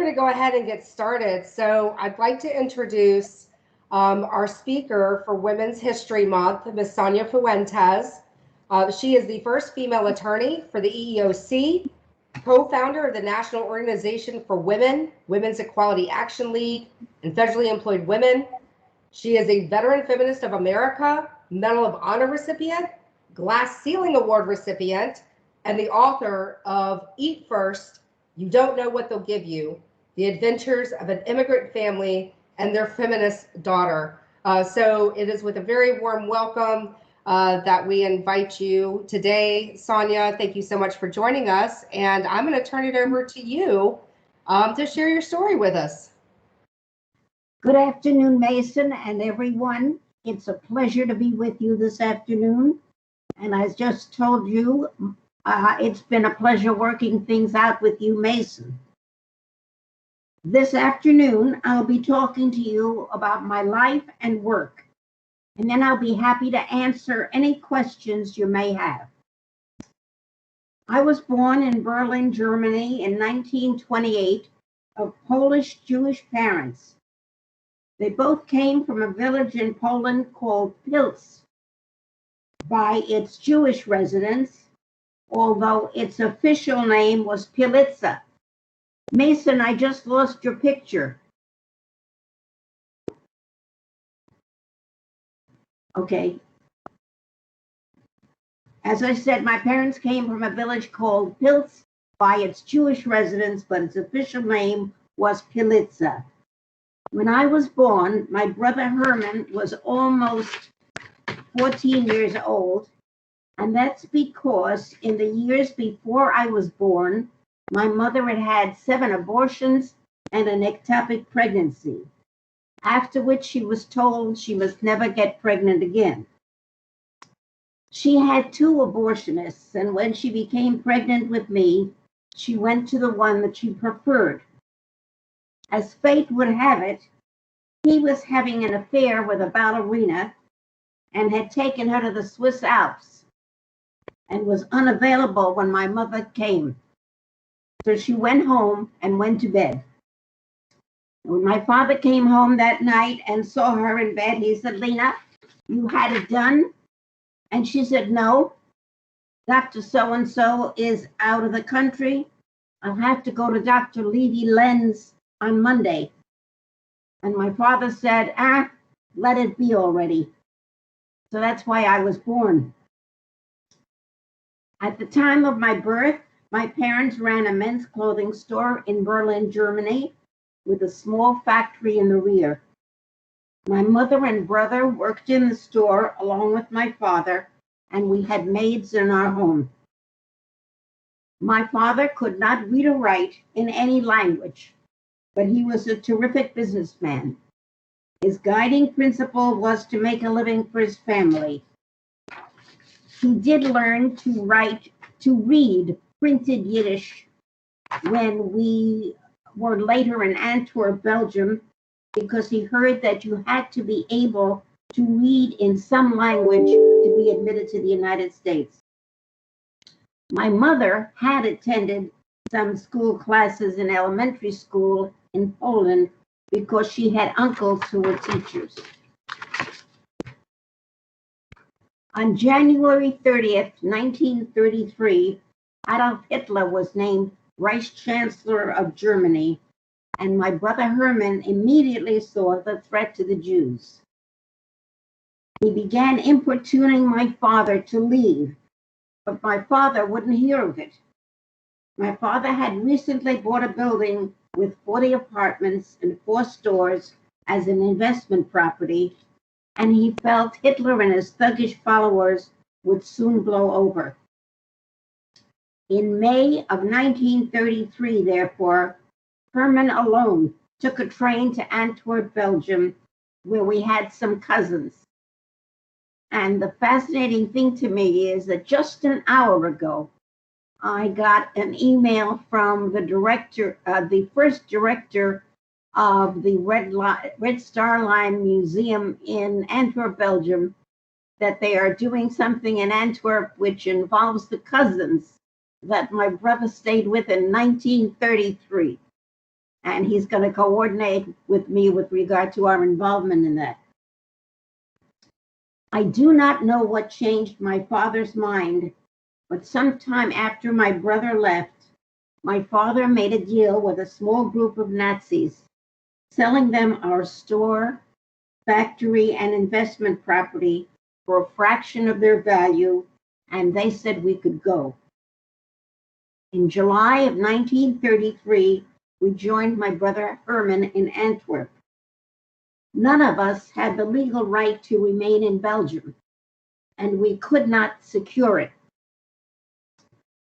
going to go ahead and get started. So I'd like to introduce our speaker for Women's History Month, Ms. Sonia Fuentes. She is the first female attorney for the EEOC, co-founder of the National Organization for Women, Women's Equality Action League, and federally employed women. She is a veteran feminist of America, Medal of Honor recipient, Glass Ceiling Award recipient, and the author of Eat First, You Don't Know What They'll Give You, The Adventures of an Immigrant Family and Their Feminist Daughter. So it is with a very warm welcome that we invite you today. Sonia, thank you so much for joining us. And I'm going to turn it over to you to share your story with us. Good afternoon, Mason and everyone. It's a pleasure to be with you this afternoon. And I just told you, it's been a pleasure working things out with you, Mason. This afternoon, I'll be talking to you about my life and work, and then I'll be happy to answer any questions you may have. I was born in Berlin, Germany in 1928 of Polish Jewish parents. They both came from a village in Poland called Pilz by its Jewish residents, although its official name was Pilica. Mason, I just lost your picture. Okay. As I said, my parents came from a village called Pilz by its Jewish residents, but its official name was Pilica. When I was born, my brother Herman was almost 14 years old, and that's because in the years before I was born, my mother had had 7 abortions and an ectopic pregnancy, after which she was told she must never get pregnant again. She had 2 abortionists, and when she became pregnant with me, she went to the one that she preferred. As fate would have it, he was having an affair with a ballerina and had taken her to the Swiss Alps and was unavailable when my mother came. So she went home and went to bed. When my father came home that night and saw her in bed, he said, "Lena, you had it done?" And she said, "No, Dr. So-and-so is out of the country. I'll have to go to Dr. Levy Lenz on Monday." And my father said, let it be already. So that's why I was born. At the time of my birth, my parents ran a men's clothing store in Berlin, Germany, with a small factory in the rear. My mother and brother worked in the store along with my father, and we had maids in our home. My father could not read or write in any language, but he was a terrific businessman. His guiding principle was to make a living for his family. He did learn to read printed Yiddish when we were later in Antwerp, Belgium, because he heard that you had to be able to read in some language to be admitted to the United States. My mother had attended some school classes in elementary school in Poland because she had uncles who were teachers. On January 30th, 1933, Adolf Hitler was named Vice Chancellor of Germany, and my brother Herman immediately saw the threat to the Jews. He began importuning my father to leave, but my father wouldn't hear of it. My father had recently bought a building with 40 apartments and 4 stores as an investment property, and he felt Hitler and his thuggish followers would soon blow over. In May of 1933, therefore, Herman alone took a train to Antwerp, Belgium, where we had some cousins. And the fascinating thing to me is that just an hour ago, I got an email from the director, the first director of the Red Star Line Museum in Antwerp, Belgium, that they are doing something in Antwerp which involves the cousins that my brother stayed with in 1933. and he's going to coordinate with me with regard to our involvement in that. I do not know what changed my father's mind, but sometime after my brother left, my father made a deal with a small group of Nazis, selling them our store, factory, and investment property for a fraction of their value, and they said we could go. In July of 1933, we joined my brother Herman in Antwerp. None of us had the legal right to remain in Belgium, and we could not secure it.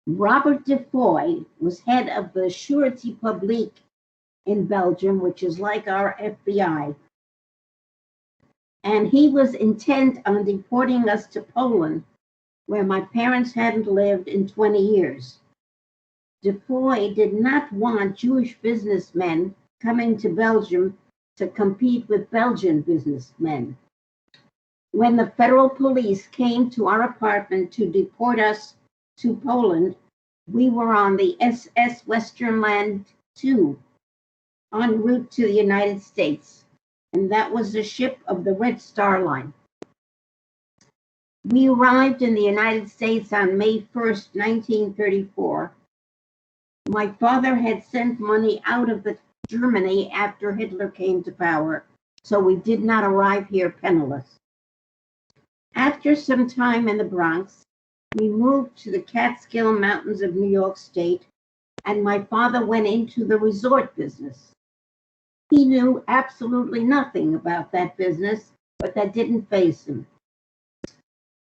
Robert Defoy was head of the Sûreté Publique in Belgium, which is like our FBI. And he was intent on deporting us to Poland, where my parents hadn't lived in 20 years. Defoy did not want Jewish businessmen coming to Belgium to compete with Belgian businessmen. When the federal police came to our apartment to deport us to Poland, we were on the SS Westernland II, en route to the United States, and that was the ship of the Red Star Line. We arrived in the United States on May 1st, 1934. My father had sent money out of Germany after Hitler came to power, so we did not arrive here penniless. After some time in the Bronx, we moved to the Catskill Mountains of New York State, and my father went into the resort business. He knew absolutely nothing about that business, but that didn't faze him.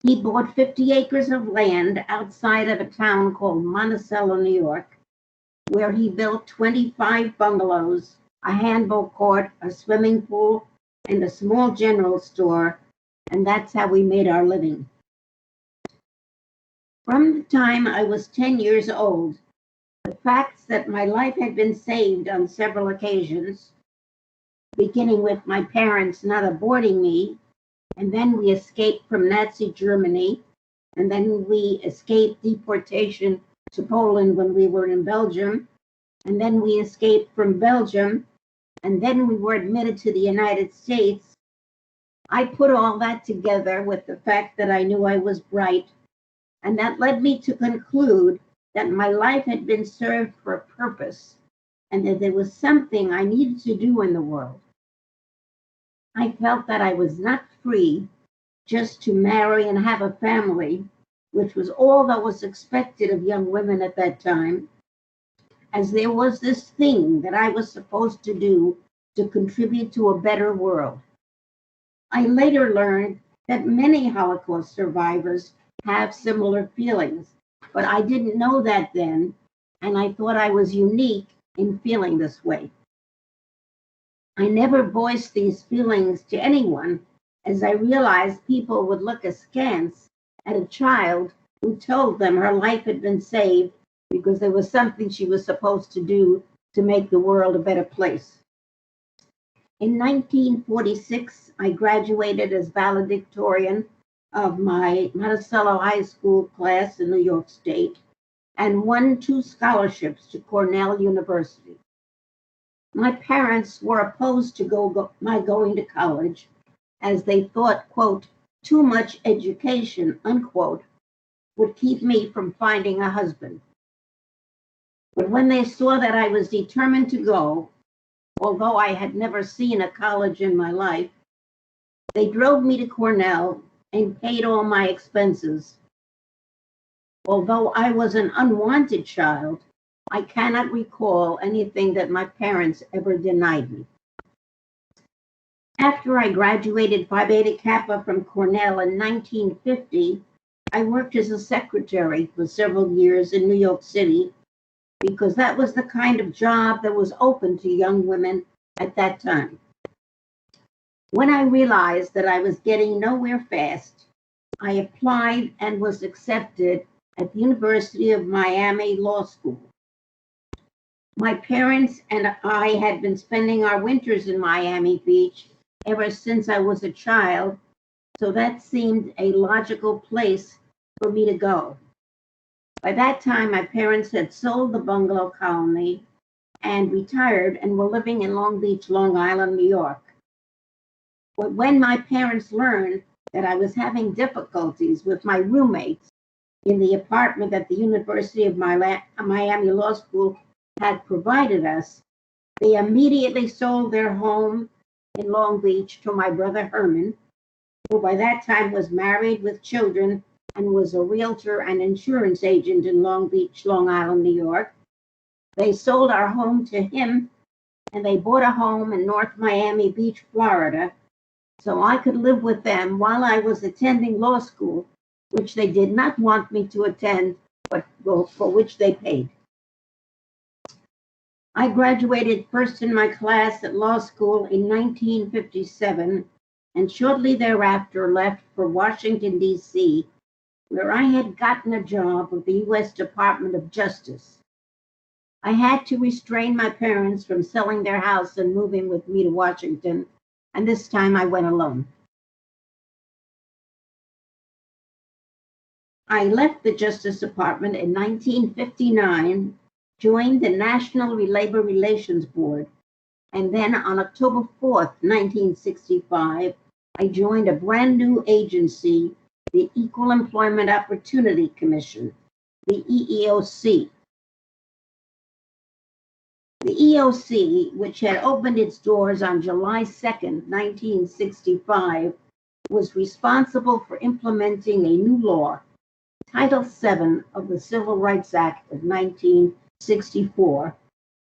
He bought 50 acres of land outside of a town called Monticello, New York, where he built 25 bungalows, a handball court, a swimming pool, and a small general store, and that's how we made our living. From the time I was 10 years old, the facts that my life had been saved on several occasions, beginning with my parents not aborting me, and then we escaped from Nazi Germany, and then we escaped deportation to Poland when we were in Belgium, and then we escaped from Belgium, and then we were admitted to the United States. I put all that together with the fact that I knew I was bright, and that led me to conclude that my life had been served for a purpose, and that there was something I needed to do in the world. I felt that I was not free just to marry and have a family, which was all that was expected of young women at that time, as there was this thing that I was supposed to do to contribute to a better world. I later learned that many Holocaust survivors have similar feelings, but I didn't know that then, and I thought I was unique in feeling this way. I never voiced these feelings to anyone, as I realized people would look askance at a child who told them her life had been saved because there was something she was supposed to do to make the world a better place. In 1946, I graduated as valedictorian of my Monticello High School class in New York State and won 2 scholarships to Cornell University. My parents were opposed to my going to college, as they thought, quote, too much education, unquote, would keep me from finding a husband. But when they saw that I was determined to go, although I had never seen a college in my life, they drove me to Cornell and paid all my expenses. Although I was an unwanted child, I cannot recall anything that my parents ever denied me. After I graduated Phi Beta Kappa from Cornell in 1950, I worked as a secretary for several years in New York City because that was the kind of job that was open to young women at that time. When I realized that I was getting nowhere fast, I applied and was accepted at the University of Miami Law School. My parents and I had been spending our winters in Miami Beach ever since I was a child, so that seemed a logical place for me to go. By that time, my parents had sold the bungalow colony, and retired and were living in Long Beach, Long Island, New York. But when my parents learned that I was having difficulties with my roommates in the apartment that the University of Miami Law School had provided us, they immediately sold their home in Long Beach to my brother Herman, who by that time was married with children and was a realtor and insurance agent in Long Beach, Long Island, New York. They sold our home to him, and they bought a home in North Miami Beach, Florida, so I could live with them while I was attending law school, which they did not want me to attend, but for which they paid. I graduated first in my class at law school in 1957, and shortly thereafter left for Washington, D.C., where I had gotten a job with the U.S. Department of Justice. I had to restrain my parents from selling their house and moving with me to Washington, and this time I went alone. I left the Justice Department in 1959, joined the National Labor Relations Board, and then on October 4th, 1965, I joined a brand new agency, the Equal Employment Opportunity Commission, the EEOC. The EEOC, which had opened its doors on July 2nd, 1965, was responsible for implementing a new law, Title VII of the Civil Rights Act of 1964,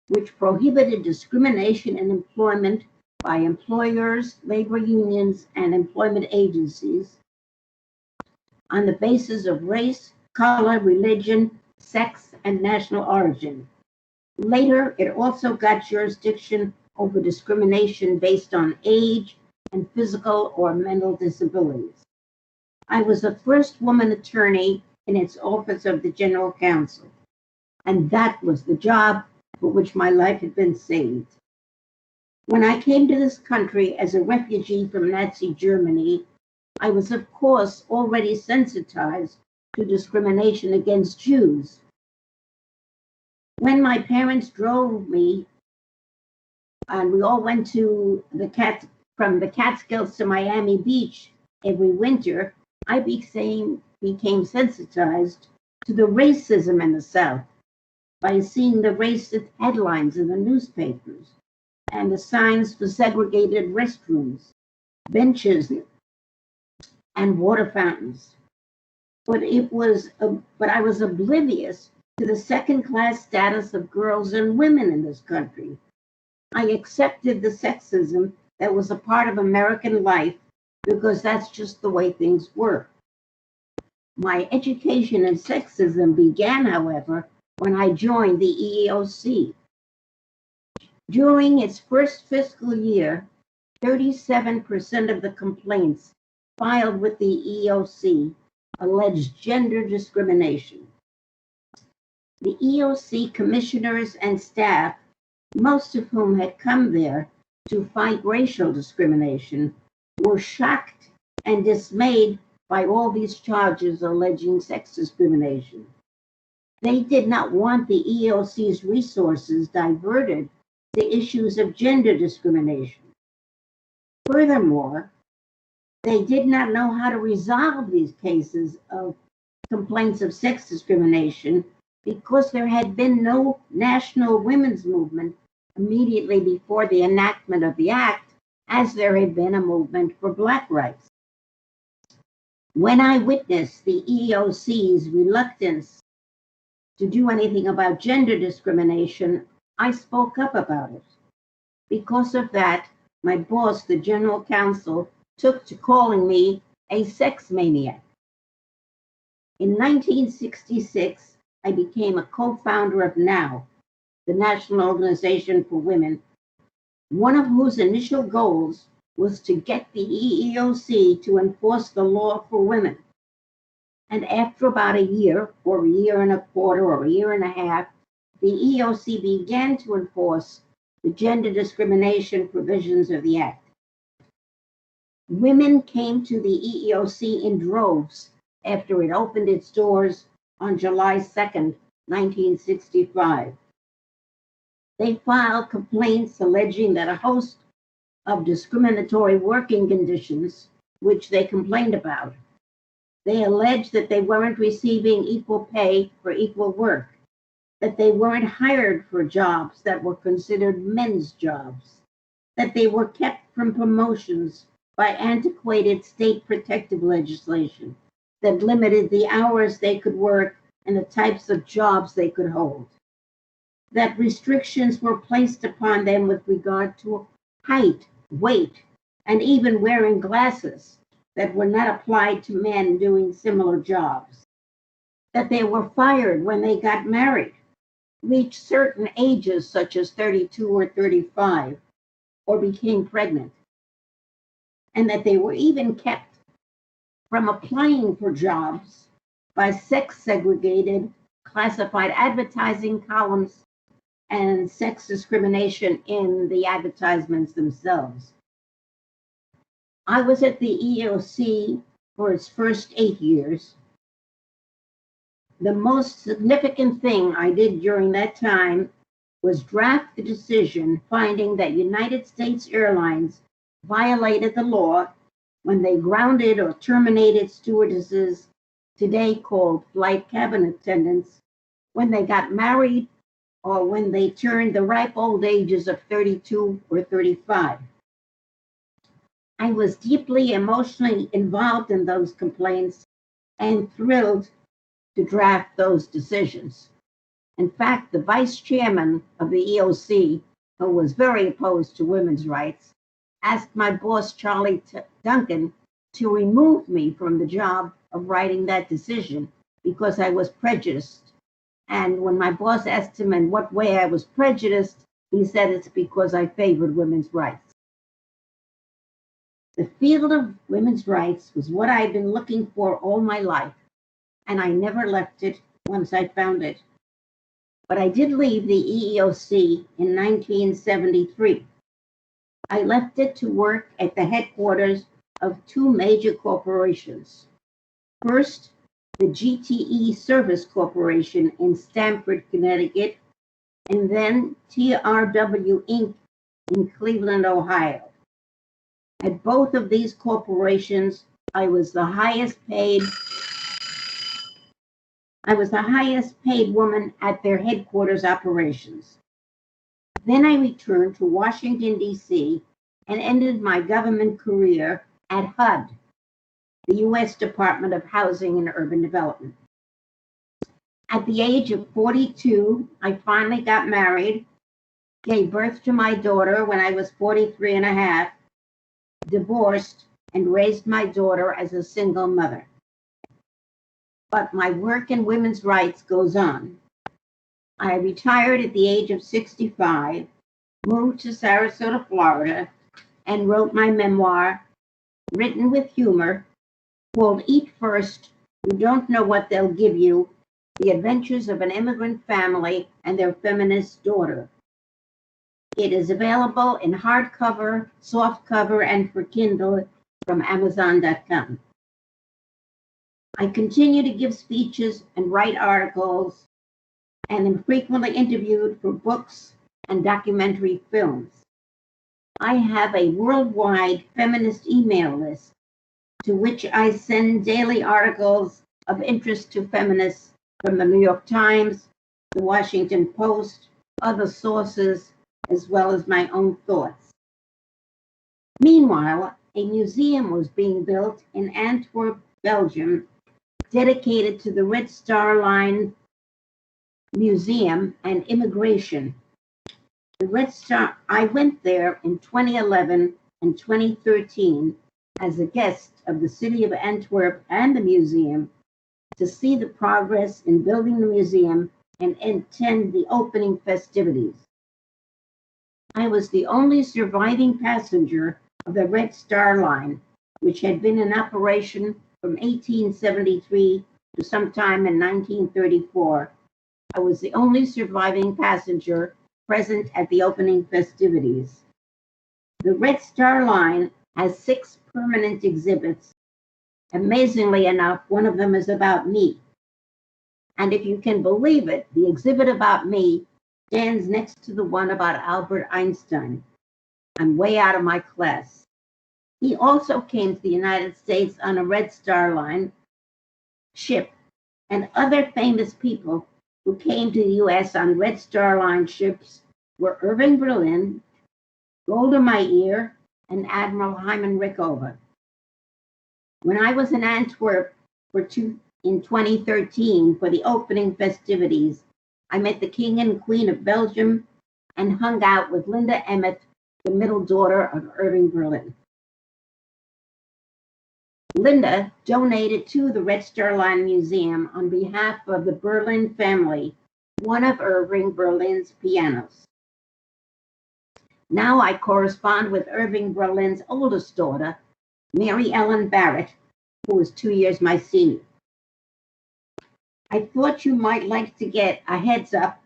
which prohibited discrimination in employment by employers, labor unions, and employment agencies on the basis of race, color, religion, sex, and national origin. Later, it also got jurisdiction over discrimination based on age and physical or mental disabilities. I was the first woman attorney in its Office of the General Counsel, and that was the job for which my life had been saved. When I came to this country as a refugee from Nazi Germany, I was, of course, already sensitized to discrimination against Jews. When my parents drove me, and we all went to from the Catskills to Miami Beach every winter, I became sensitized to the racism in the South by seeing the racist headlines in the newspapers and the signs for segregated restrooms, benches, and water fountains. But I was oblivious to the second-class status of girls and women in this country. I accepted the sexism that was a part of American life because that's just the way things were. My education in sexism began, however, when I joined the EEOC. During its first fiscal year, 37% of the complaints filed with the EEOC alleged gender discrimination. The EEOC commissioners and staff, most of whom had come there to fight racial discrimination, were shocked and dismayed by all these charges alleging sex discrimination. They did not want the EEOC's resources diverted to issues of gender discrimination. Furthermore, they did not know how to resolve these cases of complaints of sex discrimination because there had been no national women's movement immediately before the enactment of the act, as there had been a movement for Black rights. When I witnessed the EEOC's reluctance to do anything about gender discrimination, I spoke up about it. Because of that, my boss, the general counsel, took to calling me a sex maniac. In 1966, I became a co-founder of NOW, the National Organization for Women, one of whose initial goals was to get the EEOC to enforce the law for women. And after about a year, or a year and a quarter, or a year and a half, the EEOC began to enforce the gender discrimination provisions of the Act. Women came to the EEOC in droves after it opened its doors on July 2nd, 1965. They filed complaints alleging that a host of discriminatory working conditions, which they complained about. They alleged that they weren't receiving equal pay for equal work, that they weren't hired for jobs that were considered men's jobs, that they were kept from promotions by antiquated state protective legislation that limited the hours they could work and the types of jobs they could hold, that restrictions were placed upon them with regard to height, weight, and even wearing glasses that were not applied to men doing similar jobs, that they were fired when they got married, reached certain ages such as 32 or 35, or became pregnant, and that they were even kept from applying for jobs by sex segregated classified advertising columns and sex discrimination in the advertisements themselves. I was at the EEOC for its first 8 years. The most significant thing I did during that time was draft the decision finding that United States Airlines violated the law when they grounded or terminated stewardesses, today called flight cabin attendants, when they got married or when they turned the ripe old ages of 32 or 35. I was deeply emotionally involved in those complaints and thrilled to draft those decisions. In fact, the vice chairman of the EOC, who was very opposed to women's rights, asked my boss, Charlie Duncan, to remove me from the job of writing that decision because I was prejudiced. And when my boss asked him in what way I was prejudiced, he said it's because I favored women's rights. The field of women's rights was what I'd been looking for all my life, and I never left it once I found it. But I did leave the EEOC in 1973. I left it to work at the headquarters of two major corporations. First, the GTE Service Corporation in Stamford, Connecticut, and then TRW Inc. in Cleveland, Ohio. At both of these corporations, I was the highest paid woman at their headquarters operations. Then I returned to Washington, D.C., and ended my government career at HUD, the U.S. Department of Housing and Urban Development. At the age of 42, I finally got married, gave birth to my daughter when I was 43 and a half, divorced, and raised my daughter as a single mother. But my work in women's rights goes on. I retired at the age of 65, moved to Sarasota, Florida, and wrote my memoir, written with humor, called Eat First, You Don't Know What They'll Give You, The Adventures of an Immigrant Family and Their Feminist Daughter. It is available in hardcover, softcover, and for Kindle from Amazon.com. I continue to give speeches and write articles, and am frequently interviewed for books and documentary films. I have a worldwide feminist email list to which I send daily articles of interest to feminists from the New York Times, the Washington Post, other sources, as well as my own thoughts. Meanwhile, a museum was being built in Antwerp, Belgium, dedicated to the Red Star Line Museum and Immigration. The Red Star, I went there in 2011 and 2013 as a guest of the city of Antwerp and the museum to see the progress in building the museum and attend the opening festivities. I was the only surviving passenger of the Red Star Line, which had been in operation from 1873 to sometime in 1934. I was the only surviving passenger present at the opening festivities. The Red Star Line has 6 permanent exhibits. Amazingly enough, one of them is about me. And if you can believe it, the exhibit about me stands next to the one about Albert Einstein. I'm way out of my class. He also came to the United States on a Red Star Line ship, and other famous people who came to the U.S. on Red Star Line ships were Irving Berlin, Golda Meir, and Admiral Hyman Rickover. When I was in Antwerp in 2013 for the opening festivities, I met the King and Queen of Belgium and hung out with Linda Emmett, the middle daughter of Irving Berlin. Linda donated to the Red Star Line Museum on behalf of the Berlin family one of Irving Berlin's pianos. Now I correspond with Irving Berlin's oldest daughter, Mary Ellen Barrett, who is 2 years my senior. I thought you might like to get a heads up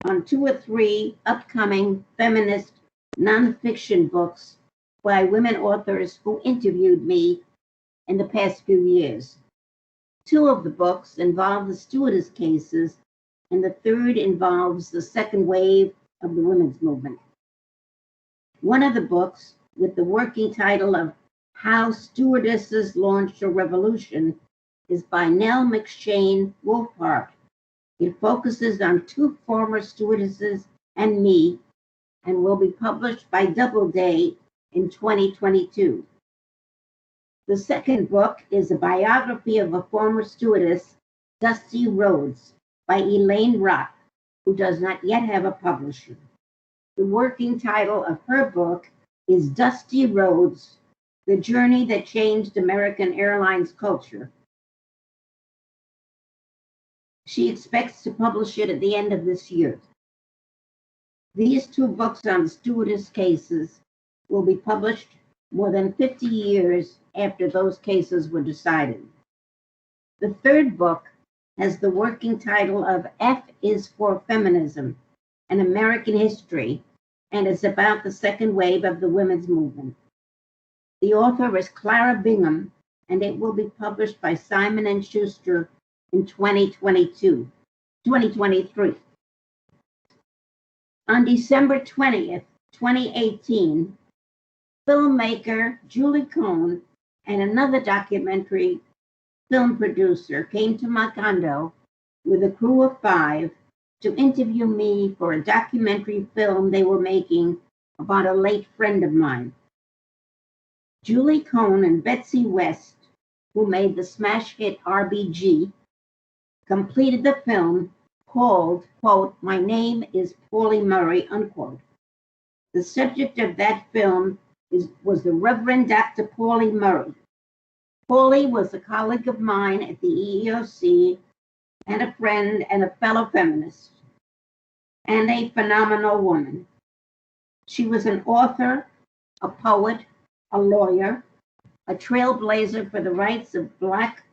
on 2 or 3 upcoming feminist nonfiction books by women authors who interviewed me in the past few years. 2 of the books involve the stewardess cases, and the third involves the second wave of the women's movement. One of the books, with the working title of How Stewardesses Launched a Revolution, is by Nell McShane Wolfhart. It focuses on 2 former stewardesses and me, and will be published by Doubleday in 2022. The second book is a biography of a former stewardess, Dusty Rhodes, by Elaine Roth, who does not yet have a publisher. The working title of her book is Dusty Rhodes, The Journey That Changed American Airlines Culture. She expects to publish it at the end of this year. These 2 books on stewardess cases will be published more than 50 years after those cases were decided. The third book has the working title of F is for Feminism, an American History, and is about the second wave of the women's movement. The author is Clara Bingham, and it will be published by Simon & Schuster in 2023. On December 20th, 2018, filmmaker Julie Cohn and another documentary film producer came to my condo with a crew of 5 to interview me for a documentary film they were making about a late friend of mine. Julie Cohn and Betsy West, who made the smash hit RBG, completed the film called, quote, My Name is Pauli Murray, unquote. The subject of that film was the Reverend Dr. Pauli Murray. Pauli was a colleague of mine at the EEOC and a friend and a fellow feminist, and a phenomenal woman. She was an author, a poet, a lawyer, a trailblazer for the rights of Black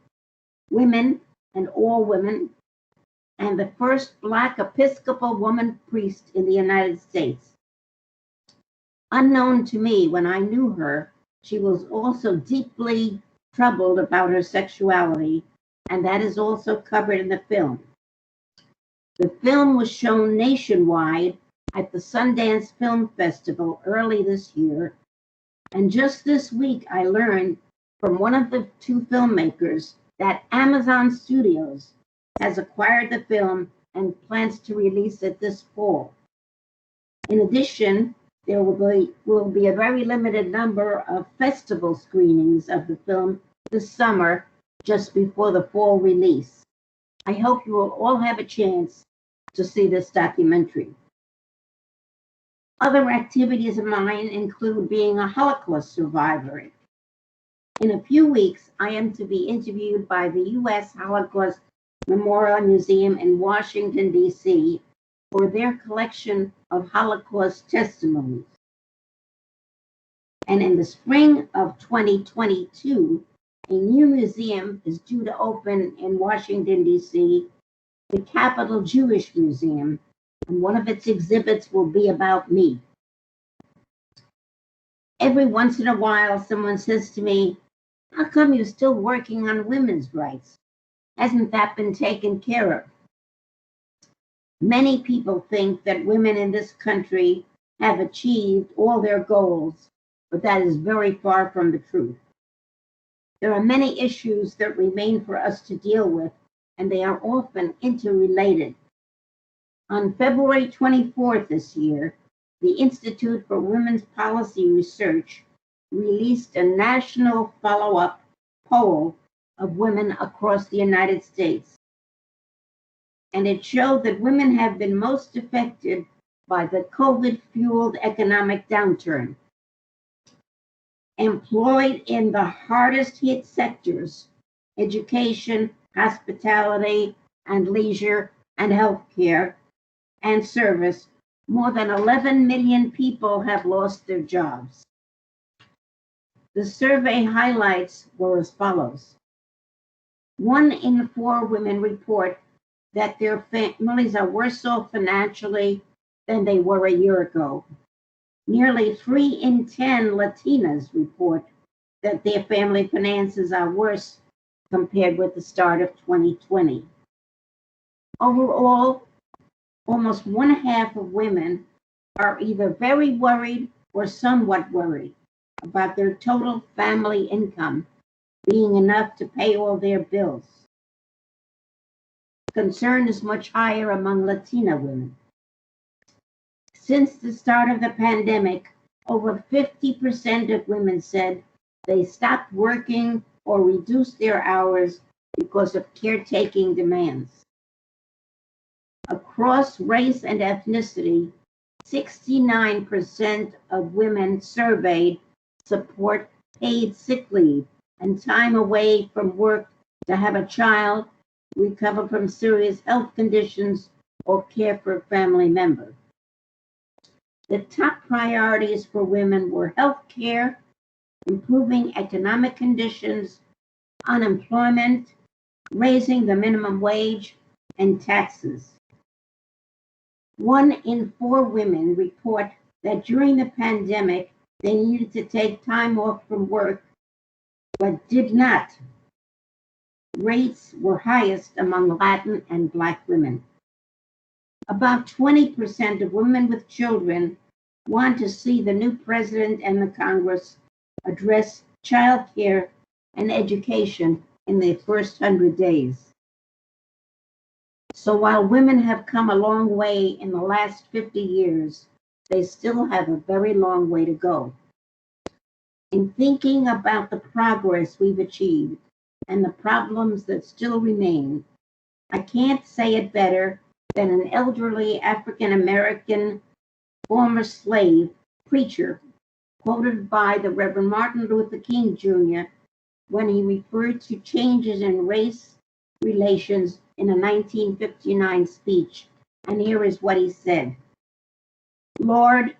women and all women, and the first Black Episcopal woman priest in the United States. Unknown to me when I knew her, she was also deeply troubled about her sexuality, and that is also covered in the film. The film was shown nationwide at the Sundance Film Festival early this year, and just this week I learned from one of the 2 filmmakers that Amazon Studios has acquired the film and plans to release it this fall. In addition, there will be a very limited number of festival screenings of the film this summer, just before the fall release. I hope you will all have a chance to see this documentary. Other activities of mine include being a Holocaust survivor. In a few weeks, I am to be interviewed by the U.S. Holocaust Memorial Museum in Washington, D.C., for their collection of Holocaust testimonies. And in the spring of 2022, a new museum is due to open in Washington, D.C., the Capitol Jewish Museum, and one of its exhibits will be about me. Every once in a while, someone says to me, how come you're still working on women's rights? Hasn't that been taken care of? Many people think that women in this country have achieved all their goals, but that is very far from the truth. There are many issues that remain for us to deal with, and they are often interrelated. On February 24th this year, the Institute for Women's Policy Research released a national follow-up poll of women across the United States. And it showed that women have been most affected by the COVID-fueled economic downturn. Employed in the hardest hit sectors, education, hospitality, and leisure, and healthcare, and service, more than 11 million people have lost their jobs. The survey highlights were as follows. 1 in 4 women report that their families are worse off financially than they were a year ago. Nearly 3 in 10 Latinas report that their family finances are worse compared with the start of 2020. Overall, almost 1/2 of women are either very worried or somewhat worried about their total family income being enough to pay all their bills. Concern is much higher among Latina women. Since the start of the pandemic, over 50% of women said they stopped working or reduced their hours because of caretaking demands. Across race and ethnicity, 69% of women surveyed support paid sick leave and time away from work to have a child, recover from serious health conditions, or care for a family member. The top priorities for women were health care, improving economic conditions, unemployment, raising the minimum wage, and taxes. 1 in 4 women report that during the pandemic, they needed to take time off from work, but did not. Rates were highest among Latin and Black women. About 20% of women with children want to see the new president and the Congress address child care and education in their first 100 days. So while women have come a long way in the last 50 years, they still have a very long way to go. In thinking about the progress we've achieved and the problems that still remain, I can't say it better than an elderly African-American former slave preacher quoted by the Reverend Martin Luther King Jr. when he referred to changes in race relations in a 1959 speech. And here is what he said. Lord,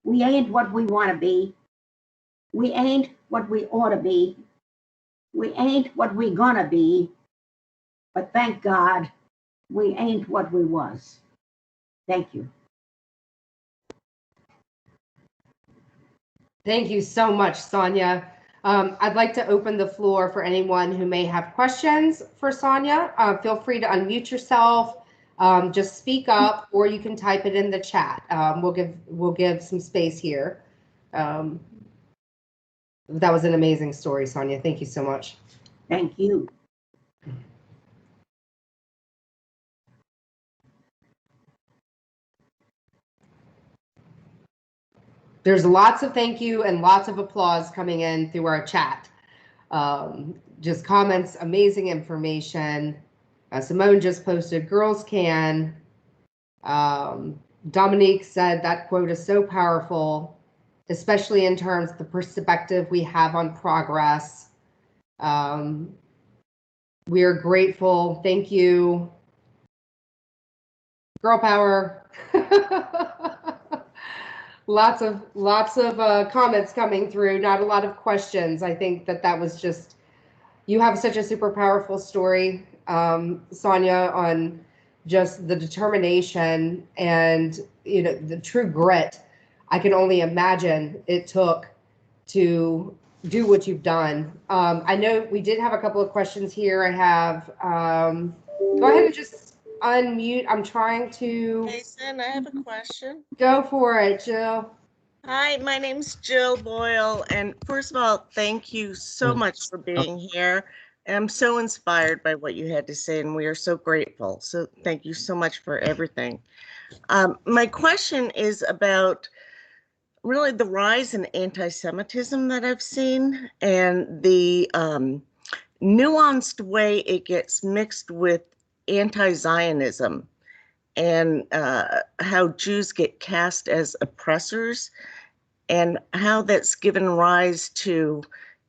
we ain't what we want to be. We ain't what we ought to be. We ain't what we gonna be. But thank God, we ain't what we was. Thank you. Thank you so much, Sonia. I'd like to open the floor for anyone who may have questions for Sonia. Feel free to unmute yourself, just speak up, or you can type it in the chat. We'll give some space here. That was an amazing story, Sonia. Thank you so much. Thank you. There's lots of thank you and lots of applause coming in through our chat. Just comments, amazing information. Simone just posted, girls can. Dominique said that quote is so powerful, especially in terms of the perspective we have on progress. We are grateful. Thank you. Girl power. Lots of comments coming through, not a lot of questions. I think that was just, you have such a super powerful story, Sonia, on just the determination and, you know, the true grit. I can only imagine it took to do what you've done. I know we did have a couple of questions here. I have, go ahead and just unmute. I'm trying to Jason, I have a question. go for it, Jill. Hi, my name's Jill Boyle, and first of all, thank you so much for being here. I'm so inspired by what you had to say, and we are so grateful. So thank you so much for everything. My question is about really the rise in anti-Semitism that I've seen and the nuanced way it gets mixed with anti-Zionism and how Jews get cast as oppressors and how that's given rise to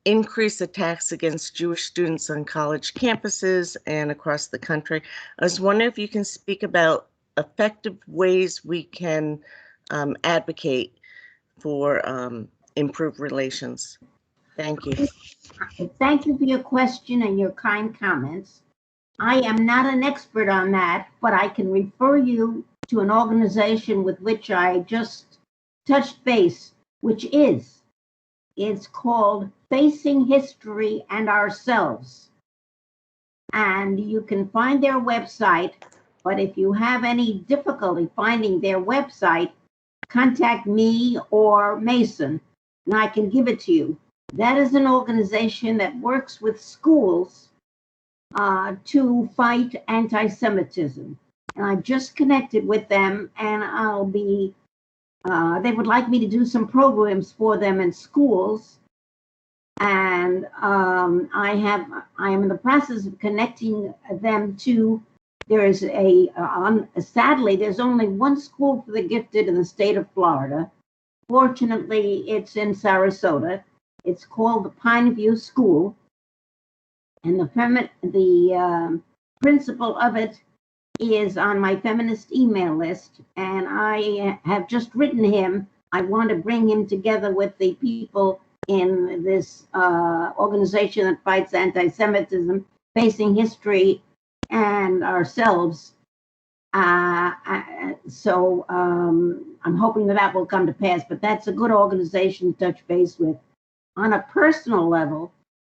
increased attacks against Jewish students on college campuses and across the country. I was wondering if you can speak about effective ways we can advocate for improved relations. Thank you. Thank you for your question and your kind comments. I am not an expert on that, but I can refer you to an organization with which I just touched base, it's called Facing History and Ourselves. And you can find their website, but if you have any difficulty finding their website, contact me or Mason, and I can give it to you. That is an organization that works with schools to fight anti-Semitism. And I've just connected with them, and they would like me to do some programs for them in schools. And I am in the process of connecting them to, sadly, there's only one school for the gifted in the state of Florida. Fortunately, it's in Sarasota. It's called the Pine View School. And the principal of it is on my feminist email list. And I have just written him. I want to bring him together with the people in this organization that fights anti-Semitism, Facing History and Ourselves. So I'm hoping that will come to pass, but that's a good organization to touch base with. On a personal level,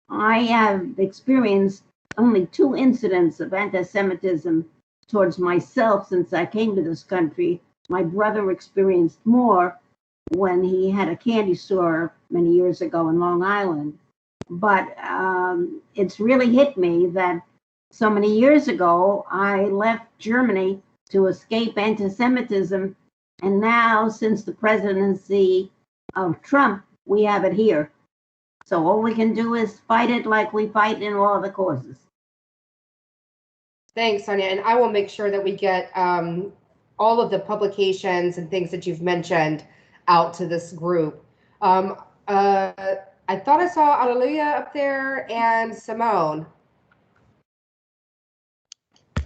I have experienced only 2 incidents of anti-Semitism towards myself since I came to this country. My brother experienced more when he had a candy store many years ago in Long Island. But it's really hit me that so many years ago, I left Germany to escape anti-Semitism. And now, since the presidency of Trump, we have it here. So all we can do is fight it like we fight in all other causes. Thanks, Sonia. And I will make sure that we get all of the publications and things that you've mentioned out to this group. I thought I saw Alleluia up there and Simone.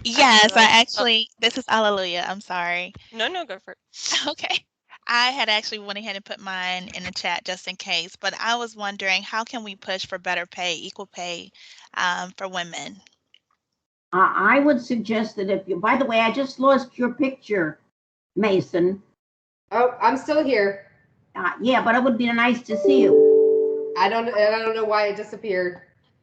Yes, I actually, this is Alleluia. I'm sorry. No, go for it. Okay. I had actually went ahead and put mine in the chat just in case, but I was wondering how can we push for better pay, equal pay for women? I would suggest that if you, by the way, I just lost your picture, Mason. Oh, I'm still here. Yeah, but it would be nice to see you. I don't know why it disappeared.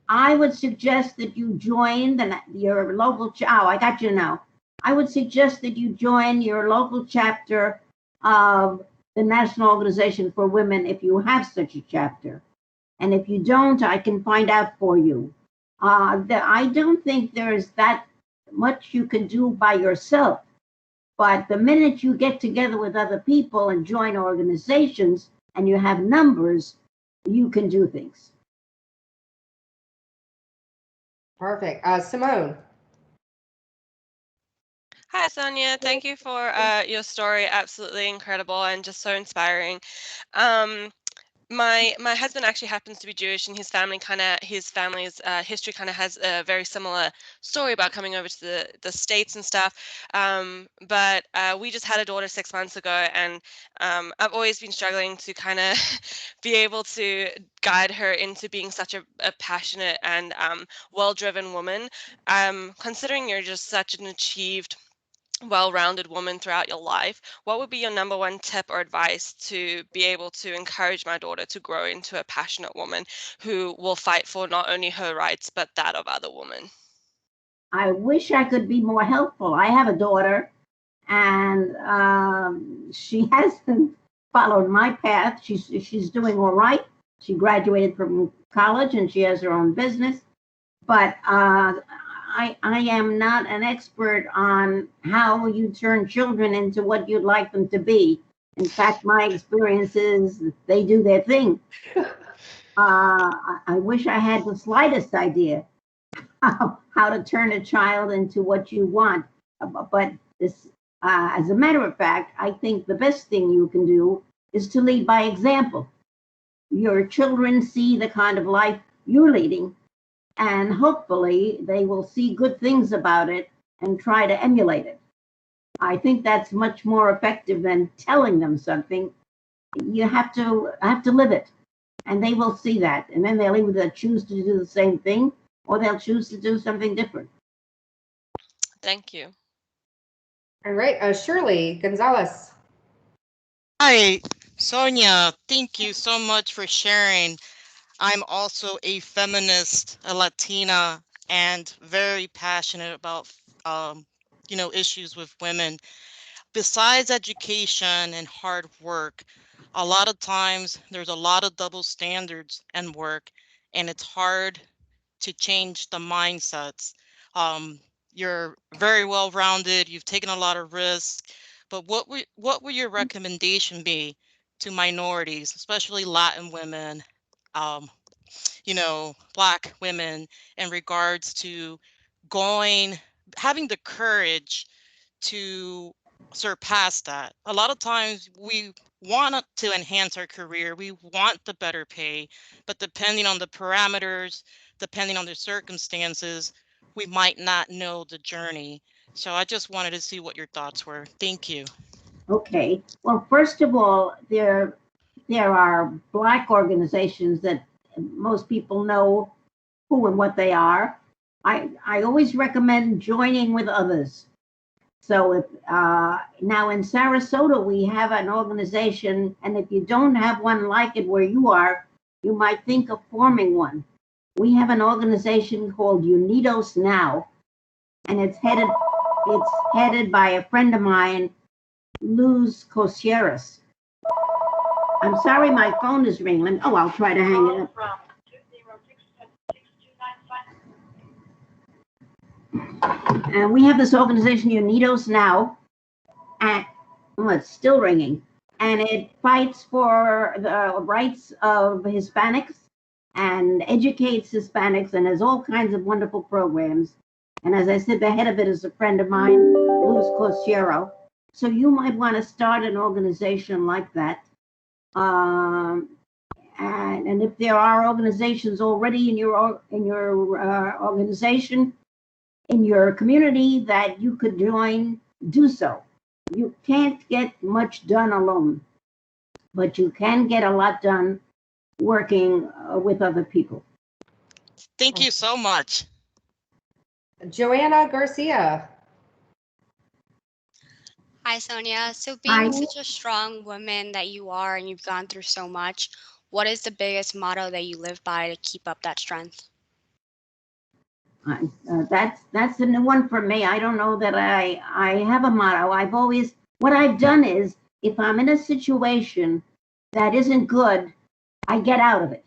I would suggest that you join your local. I got you now. I would suggest that you join your local chapter of the National Organization for Women if you have such a chapter. And if you don't, I can find out for you. I don't think there's that much you can do by yourself. But the minute you get together with other people and join organizations and you have numbers, you can do things. Perfect. Simone. Hi, Sonia. Thank you for your story. Absolutely incredible and just so inspiring. My husband actually happens to be Jewish, and his family's history kind of has a very similar story about coming over to the States and stuff. But we just had a daughter 6 months ago, and I've always been struggling to kind of be able to guide her into being such a passionate and well-driven woman. Considering you're just such an achieved, well-rounded woman throughout your life, what would be your number one tip or advice to be able to encourage my daughter to grow into a passionate woman who will fight for not only her rights but that of other women? I wish I could be more helpful. I have a daughter, and she hasn't followed my path. She's doing all right. She graduated from college and she has her own business. But I am not an expert on how you turn children into what you'd like them to be. In fact, my experience is they do their thing. I wish I had the slightest idea how to turn a child into what you want. But this, as a matter of fact, I think the best thing you can do is to lead by example. Your children see the kind of life you're leading, and hopefully they will see good things about it and try to emulate it. I think that's much more effective than telling them something. You have to live it, and they will see that, and then they'll either choose to do the same thing or they'll choose to do something different. Thank you. All right, Shirley Gonzalez. Hi, Sonia. Thank you so much for sharing. I'm also a feminist, a Latina, and very passionate about, issues with women. Besides education and hard work, a lot of times there's a lot of double standards and work, and it's hard to change the mindsets. You're very well rounded. You've taken a lot of risks, but what would your recommendation be to minorities, especially Latin women, um, Black women, in regards to going, having the courage to surpass that? A lot of times we want to enhance our career, we want the better pay, but depending on the parameters, depending on the circumstances, we might not know the journey. So I just wanted to see what your thoughts were. Thank you. Okay. Well, first of all, there are Black organizations that most people know who and what they are. I always recommend joining with others. So if now in Sarasota we have an organization, and if you don't have one like it where you are, you might think of forming one. We have an organization called Unidos Now, and it's headed by a friend of mine, Luz Cosieras. I'm sorry, my phone is ringing. Oh, I'll try to hang it up. And we have this organization, Unidos Now, and it's still ringing. And it fights for the rights of Hispanics and educates Hispanics and has all kinds of wonderful programs. And as I said, the head of it is a friend of mine, Luz Cosiero. So you might want to start an organization like that. And if there are organizations already in your organization, in your community that you could join, do so. You can't get much done alone, but you can get a lot done working with other people. Thank you so much. Joanna Garcia. Hi, Sonia. So being such a strong woman that you are and you've gone through so much, what is the biggest motto that you live by to keep up that strength? That's a new one for me. I don't know that I have a motto. What I've done is, if I'm in a situation that isn't good, I get out of it.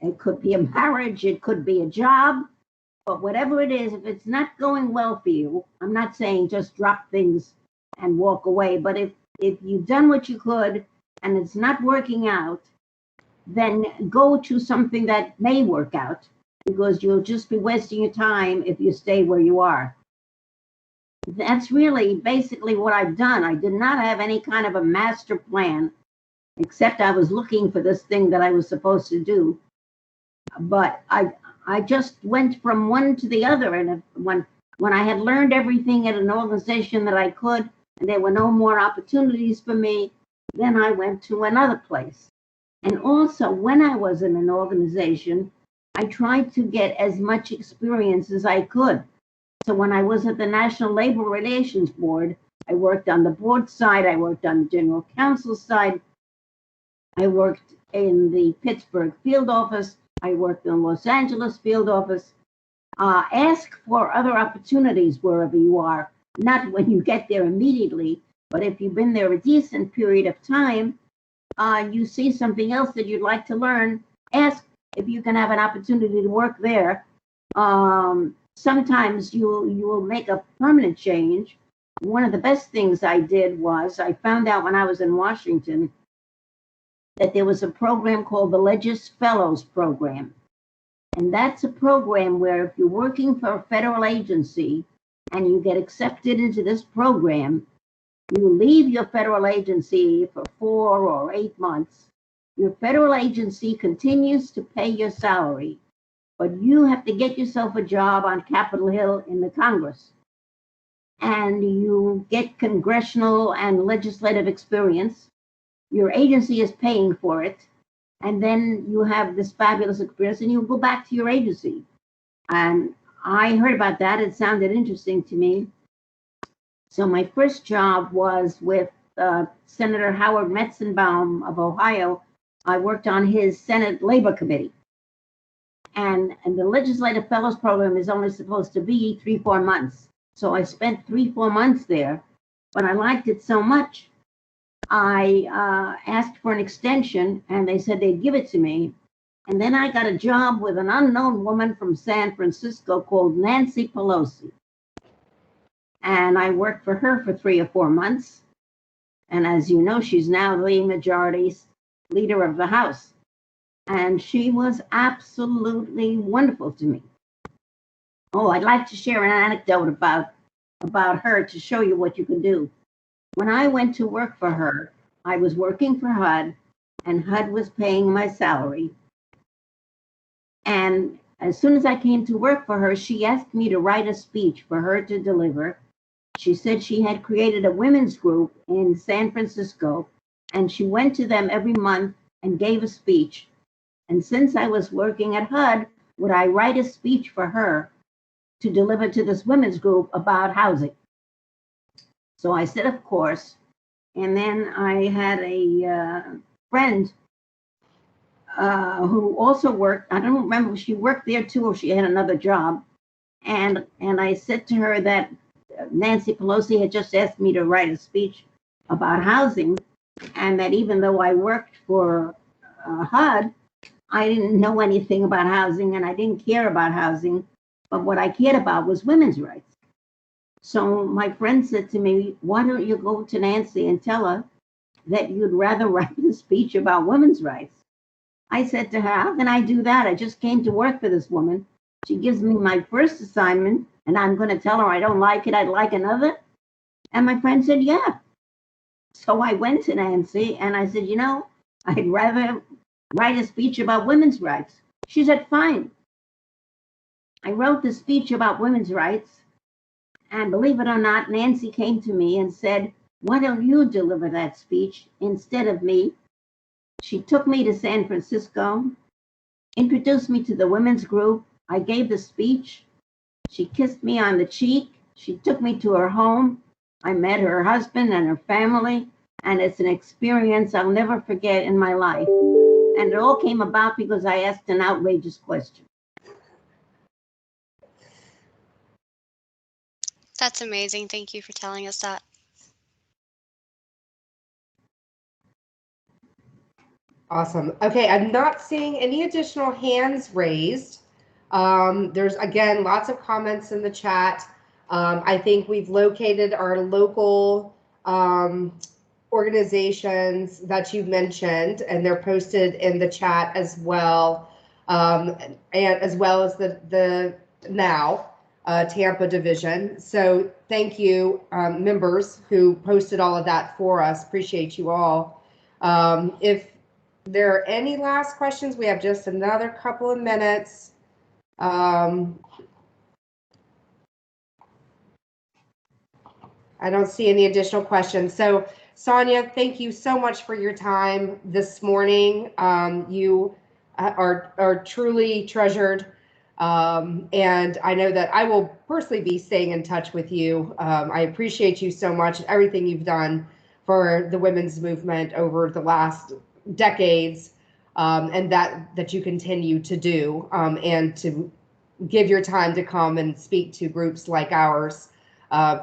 It could be a marriage, it could be a job, but whatever it is, if it's not going well for you, I'm not saying just drop things and walk away, but if you've done what you could and it's not working out, then go to something that may work out, because you'll just be wasting your time if you stay where you are. That's really basically what I've done. I did not have any kind of a master plan, except I was looking for this thing that I was supposed to do. But I just went from one to the other, and when I had learned everything at an organization that I could, and there were no more opportunities for me, then I went to another place. And also, when I was in an organization, I tried to get as much experience as I could. So when I was at the National Labor Relations Board, I worked on the board side, I worked on the general counsel side, I worked in the Pittsburgh field office, I worked in the Los Angeles field office. Ask for other opportunities wherever you are, not when you get there immediately, but if you've been there a decent period of time, you see something else that you'd like to learn, ask if you can have an opportunity to work there. Sometimes you will make a permanent change. One of the best things I did was I found out when I was in Washington that there was a program called the Legis Fellows Program. And that's a program where if you're working for a federal agency and you get accepted into this program, you leave your federal agency for 4 or 8 months. Your federal agency continues to pay your salary, but you have to get yourself a job on Capitol Hill in the Congress. And you get congressional and legislative experience. Your agency is paying for it. And then you have this fabulous experience and you go back to your agency. And I heard about that. It sounded interesting to me. So my first job was with Senator Howard Metzenbaum of Ohio. I worked on his Senate Labor Committee. And the Legislative Fellows Program is only supposed to be 3-4 months. So I spent 3-4 months there, but I liked it so much. I asked for an extension and they said they'd give it to me. And then I got a job with an unknown woman from San Francisco called Nancy Pelosi. And I worked for her for 3 or 4 months. And as you know, she's now the majority leader of the House. And she was absolutely wonderful to me. Oh, I'd like to share an anecdote about her to show you what you can do. When I went to work for her, I was working for HUD, and HUD was paying my salary. And as soon as I came to work for her, she asked me to write a speech for her to deliver. She said she had created a women's group in San Francisco, and she went to them every month and gave a speech. And since I was working at HUD, would I write a speech for her to deliver to this women's group about housing? So I said, of course. And then I had a friend who also worked. I don't remember if she worked there too or she had another job. And I said to her that Nancy Pelosi had just asked me to write a speech about housing, and that even though I worked for HUD, I didn't know anything about housing and I didn't care about housing, but what I cared about was women's rights. So my friend said to me, why don't you go to Nancy and tell her that you'd rather write a speech about women's rights? I said to her, how can I do that? I just came to work for this woman. She gives me my first assignment and I'm going to tell her I don't like it, I'd like another. And my friend said, yeah. So I went to Nancy and I said, I'd rather write a speech about women's rights. She said, fine. I wrote the speech about women's rights. And believe it or not, Nancy came to me and said, why don't you deliver that speech instead of me? She took me to San Francisco, introduced me to the women's group. I gave the speech. She kissed me on the cheek. She took me to her home. I met her husband and her family. And it's an experience I'll never forget in my life. And it all came about because I asked an outrageous question. That's amazing. Thank you for telling us that. Awesome. Okay, I'm not seeing any additional hands raised. There's, again, lots of comments in the chat. I think we've located our local organizations that you mentioned, and they're posted in the chat as well, and as well as the now Tampa division. So thank you, members who posted all of that for us. Appreciate you all. If there are any last questions, we have just another couple of minutes. I don't see any additional questions. So Sonia, thank you so much for your time this morning. You are truly treasured. And I know that I will personally be staying in touch with you. I appreciate you so much, everything you've done for the women's movement over the last decades, and that you continue to do, and to give your time to come and speak to groups like ours,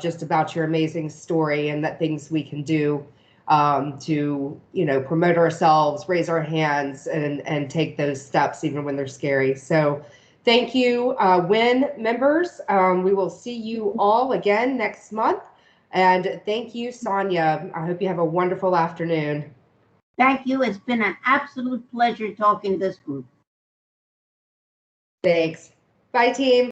just about your amazing story and that things we can do to, promote ourselves, raise our hands, and take those steps even when they're scary. So thank you, WIN members. We will see you all again next month. And thank you, Sonia. I hope you have a wonderful afternoon. Thank you. It's been an absolute pleasure talking to this group. Thanks. Bye, team.